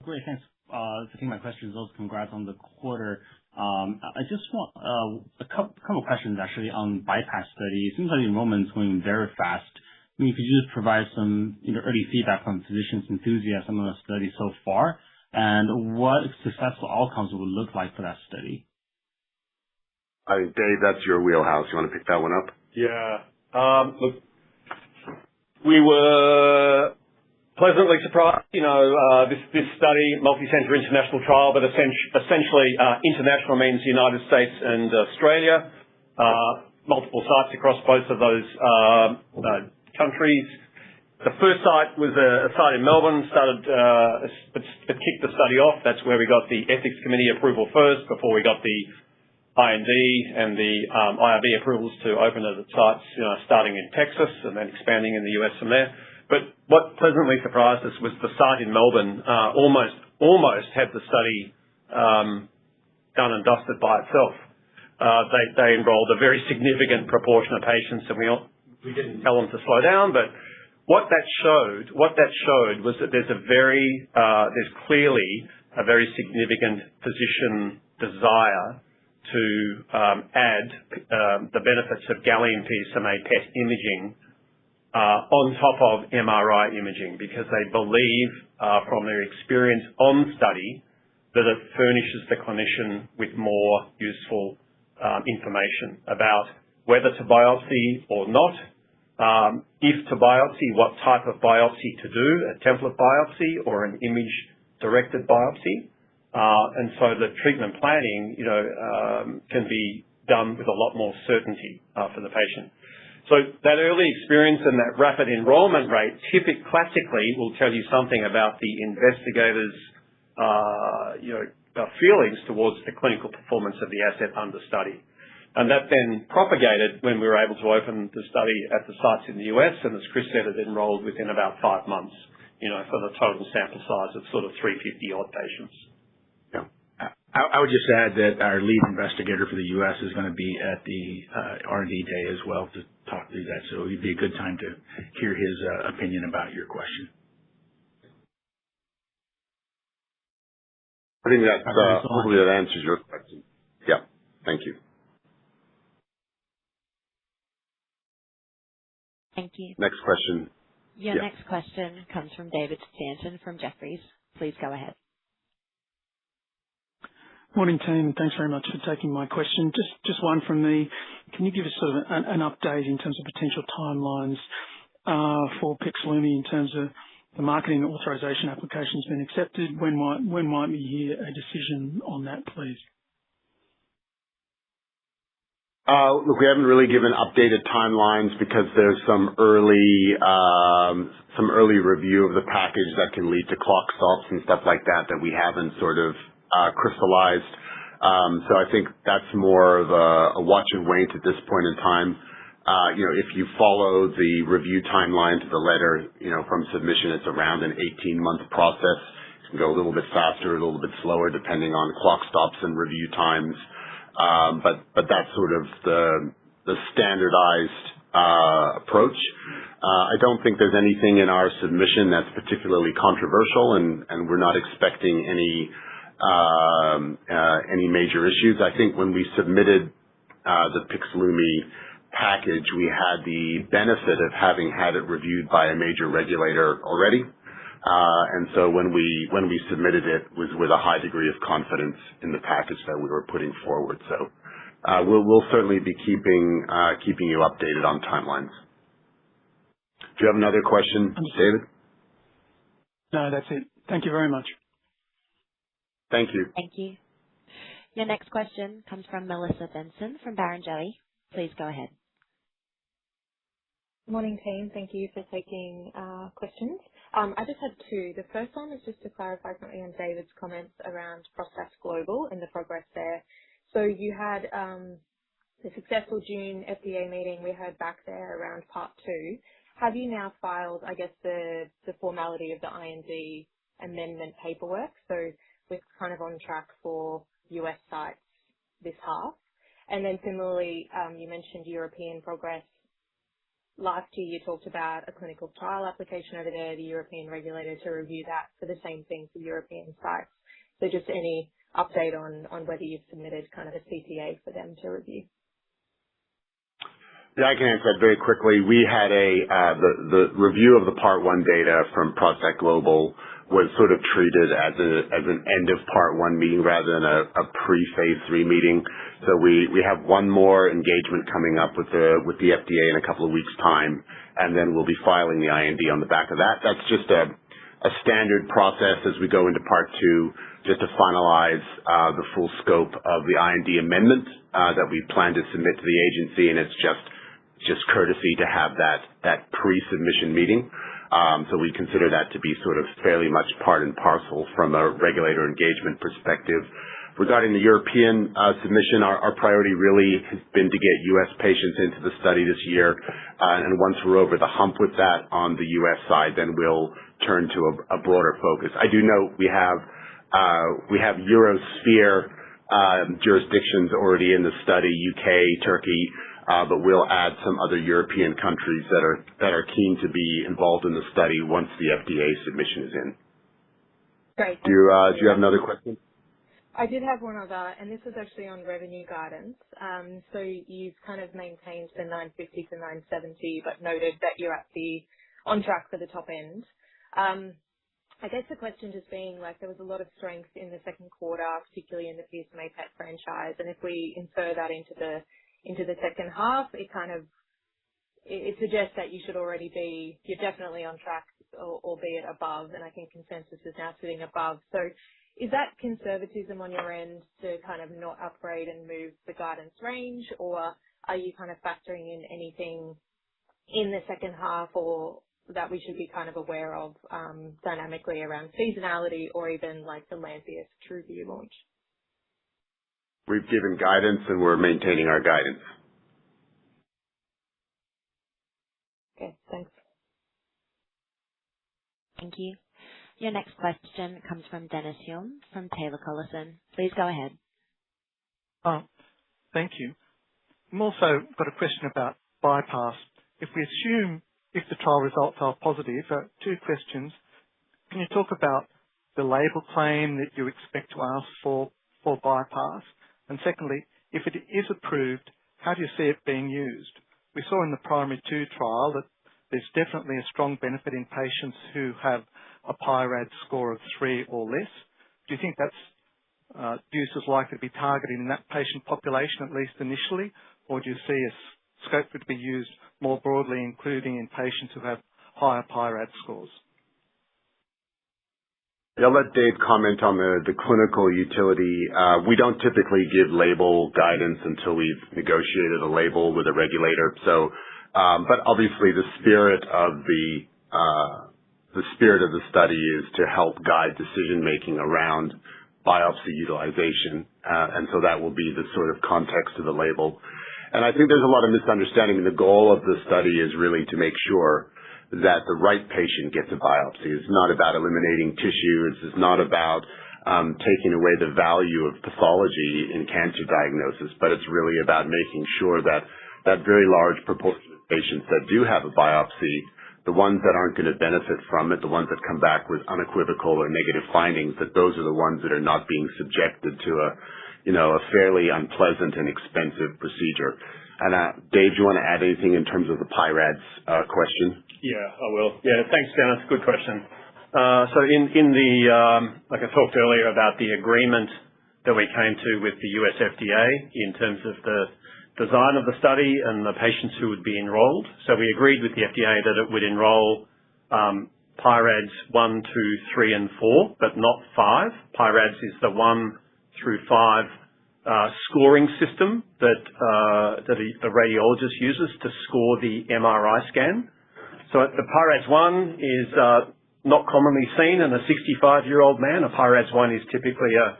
Great. Thanks for taking my questions. Also, congrats on the quarter. I just want a couple of questions actually on bypass study. It seems like the enrollment is going very fast. Could you just provide some early feedback from physicians' enthusiasm on the study so far, and what successful outcomes would look like for that study? I think, Dave, that's your wheelhouse. You want to pick that one up? Yeah. Look, we were pleasantly surprised. This study, multi-center international trial, but essentially international means United States and Australia, multiple sites across both of those countries. The first site was a site in Melbourne, it kicked the study off. That's where we got the ethics committee approval first before we got the IND and the IRB approvals to open at the sites, starting in Texas and then expanding in the US from there. But what pleasantly surprised us was the site in Melbourne almost had the study done and dusted by itself. They enrolled a very significant proportion of patients, and we didn't tell them to slow down. But what that showed was that there's clearly a very significant physician desire to add the benefits of gallium PSMA PET imaging on top of MRI imaging, because they believe from their experience on study that it furnishes the clinician with more useful information about whether to biopsy or not. If to biopsy, what type of biopsy to do, a template biopsy or an image-directed biopsy. And so the treatment planning, can be done with a lot more certainty for the patient. So that early experience and that rapid enrollment rate classically will tell you something about the investigators' feelings towards the clinical performance of the asset under study. And that then propagated when we were able to open the study at the sites in the US, and as Chris said, it enrolled within about 5 months, for the total sample size of sort of 350 odd patients. Yeah. I would just add that our lead investigator for the US is going to be at the R&D day as well to talk through that. So it'd be a good time to hear his opinion about your question. I think that hopefully that answers your question. Yeah. Thank you. Thank you. Next question. Your next question comes from David Stanton from Jefferies. Please go ahead. Morning, team. Thanks very much for taking my question. Just one from me. Can you give us sort of an update in terms of potential timelines for Pixlumi in terms of the marketing authorization application's been accepted? When might we hear a decision on that, please? Look, we haven't really given updated timelines because there's some early review of the package that can lead to clock stops and stuff like that we haven't sort of crystallized. So I think that's more of a watch and wait at this point in time. If you follow the review timeline to the letter, from submission, it's around an 18-month process. It can go a little bit faster, a little bit slower, depending on clock stops and review times. But that's sort of the standardized approach. I don't think there's anything in our submission that's particularly controversial, and we're not expecting any major issues. I think when we submitted the Pixlumi package, we had the benefit of having had it reviewed by a major regulator already. And so when we submitted it was with a high degree of confidence in the package that we were putting forward. So we'll certainly be keeping you updated on timelines. Do you have another question, David? No, that's it. Thank you very much. Thank you. Thank you. Your next question comes from Melissa Benson from Barrenjoey. Please go ahead. Morning, team. Thank you for taking questions. I just had two. The first one is just to clarify something on David's comments around ProstACT Global and the progress there. So you had the successful June FDA meeting. We heard back there around part 2. Have you now filed, I guess, the formality of the IND amendment paperwork? So we're kind of on track for US sites this half. And then similarly, you mentioned European progress. Last year, you talked about a clinical trial application over there, the European regulator to review that for the same thing for European sites. So just any update on whether you've submitted kind of a CTA for them to review? Yeah, I can answer that very quickly. We had the review of the Part 1 data from ProstACT Global was sort of treated as an end of Part 1 meeting rather than a pre-phase 3 meeting. So we have one more engagement coming up with the FDA in a couple of weeks' time, and then we'll be filing the IND on the back of that. That's just a standard process as we go into Part 2, just to finalize the full scope of the IND amendment that we plan to submit to the agency, and it's just courtesy to have that pre-submission meeting. So we consider that to be sort of fairly much part and parcel from a regulator engagement perspective. Regarding the European submission, our priority really has been to get U.S. patients into the study this year. And once we're over the hump with that on the U.S. side, then we'll turn to a broader focus. I do note we have Eurosphere jurisdictions already in the study, UK, Turkey, but we'll add some other European countries that are keen to be involved in the study once the FDA submission is in. Great. Do you have another question? I did have one other, and this was actually on revenue guidance. So you've kind of maintained the 950 to 970, but noted that you're on track for the top end. I guess the question just being like there was a lot of strength in the second quarter, particularly in the PSMA PET franchise, and if we infer that into the second half, it suggests that you're definitely on track, albeit above, and I think consensus is now sitting above. So is that conservatism on your end to kind of not upgrade and move the guidance range, or are you kind of factoring in anything in the second half or that we should be kind of aware of dynamically around seasonality or even like the Lantheus TruVu launch? We've given guidance and we're maintaining our guidance. Okay, thanks. Thank you. Your next question comes from Dennis Hume from Taylor Collison. Please go ahead. Thank you. I've also got a question about bypass. If we assume if the trial results are positive, 2 questions. Can you talk about the label claim that you expect to ask for bypass? And secondly, if it is approved, how do you see it being used? We saw in the primary 2 trial that there's definitely a strong benefit in patients who have a PIRAD score of 3 or less. Do you think that's use is likely to be targeted in that patient population, at least initially, or do you see a scope for it to be used more broadly, including in patients who have higher PIRAD scores? I'll let Dave comment on the clinical utility. We don't typically give label guidance until we've negotiated a label with a regulator. So, but obviously the spirit of the study is to help guide decision making around biopsy utilization, and so that will be the sort of context of the label. And I think there's a lot of misunderstanding. The goal of the study is really to make sure that the right patient gets a biopsy. It's not about eliminating tissue. It's not about taking away the value of pathology in cancer diagnosis, but it's really about making sure that that very large proportion of patients that do have a biopsy, the ones that aren't going to benefit from it, the ones that come back with unequivocal or negative findings, that those are the ones that are not being subjected to a fairly unpleasant and expensive procedure. And Dave, do you want to add anything in terms of the PIRADS question? Yeah, I will. Yeah, thanks, Dennis. Good question. So in the, like I talked earlier about the agreement that we came to with the US FDA in terms of the design of the study and the patients who would be enrolled. So we agreed with the FDA that it would enroll PIRADS 1, 2, 3, and 4, but not 5. PIRADS is the 1 through 5 scoring system that a radiologist uses to score the MRI scan. So the PIRADS-1 is not commonly seen in a 65-year-old man. A PIRADS-1 is typically a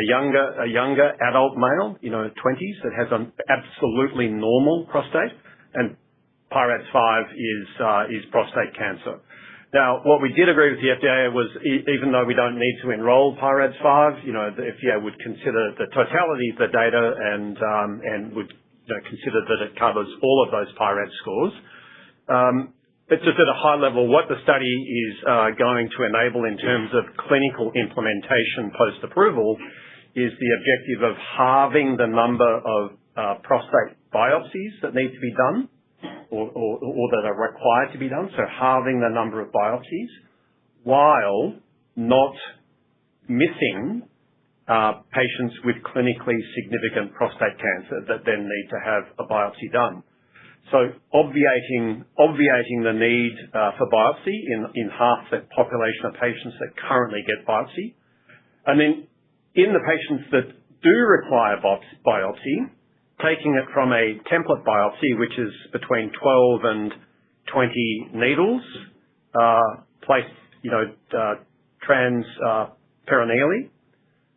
younger adult male, 20s, that has an absolutely normal prostate, and PIRADS-5 is prostate cancer. Now, what we did agree with the FDA was, even though we don't need to enroll PIRADS-5, the FDA would consider the totality of the data and would consider that it covers all of those PIRADS scores. But just at a high level, what the study is going to enable in terms of clinical implementation post-approval is the objective of halving the number of prostate biopsies that need to be done or that are required to be done, so halving the number of biopsies, while not missing patients with clinically significant prostate cancer that then need to have a biopsy done. So obviating the need for biopsy in half the population of patients that currently get biopsy. And then in the patients that do require biopsy, taking it from a template biopsy, which is between 12 and 20 needles, placed, transperineally,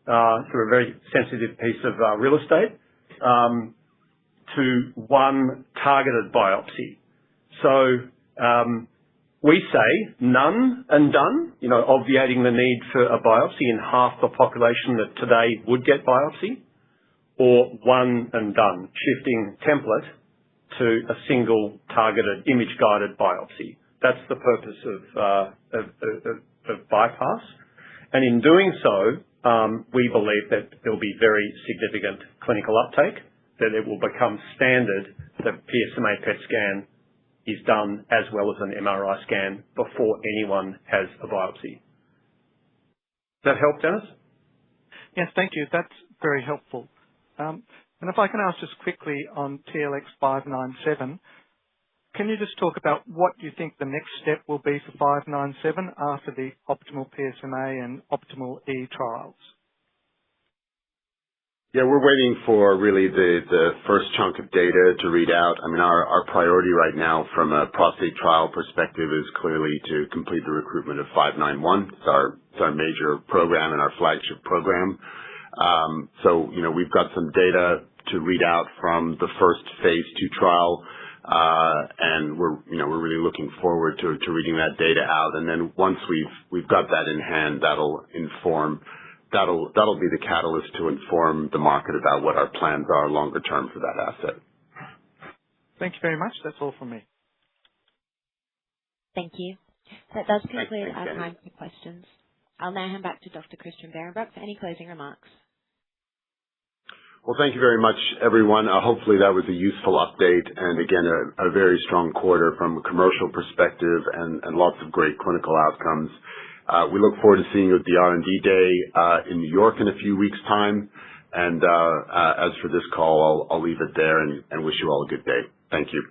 through a very sensitive piece of real estate, to one targeted biopsy. So we say none and done, obviating the need for a biopsy in half the population that today would get biopsy, or one and done, shifting template to a single targeted image-guided biopsy. That's the purpose of bypass. And in doing so, we believe that there'll be very significant clinical uptake, that it will become standard that PSMA PET scan is done as well as an MRI scan before anyone has a biopsy. Does that help, Dennis? Yes, thank you. That's very helpful. And if I can ask just quickly on TLX 597, can you just talk about what you think the next step will be for 597 after the optimal PSMA and optimal E trials? Yeah, we're waiting for really the first chunk of data to read out. I mean, our priority right now from a prostate trial perspective is clearly to complete the recruitment of 591. It's our major program and our flagship program. So, we've got some data to read out from the first phase 2 trial, and we're really looking forward to reading that data out. And then once we've got that in hand, that'll be the catalyst to inform the market about what our plans are longer term for that asset. Thank you very much. That's all from me. Thank you. That does conclude our time for questions. I'll now hand back to Dr. Christian Behrenbruch for any closing remarks. Well, thank you very much, everyone. Hopefully that was a useful update, and again, a very strong quarter from a commercial perspective and lots of great clinical outcomes. We look forward to seeing you at the R&D Day in New York in a few weeks' time. And as for this call, I'll leave it there and wish you all a good day. Thank you.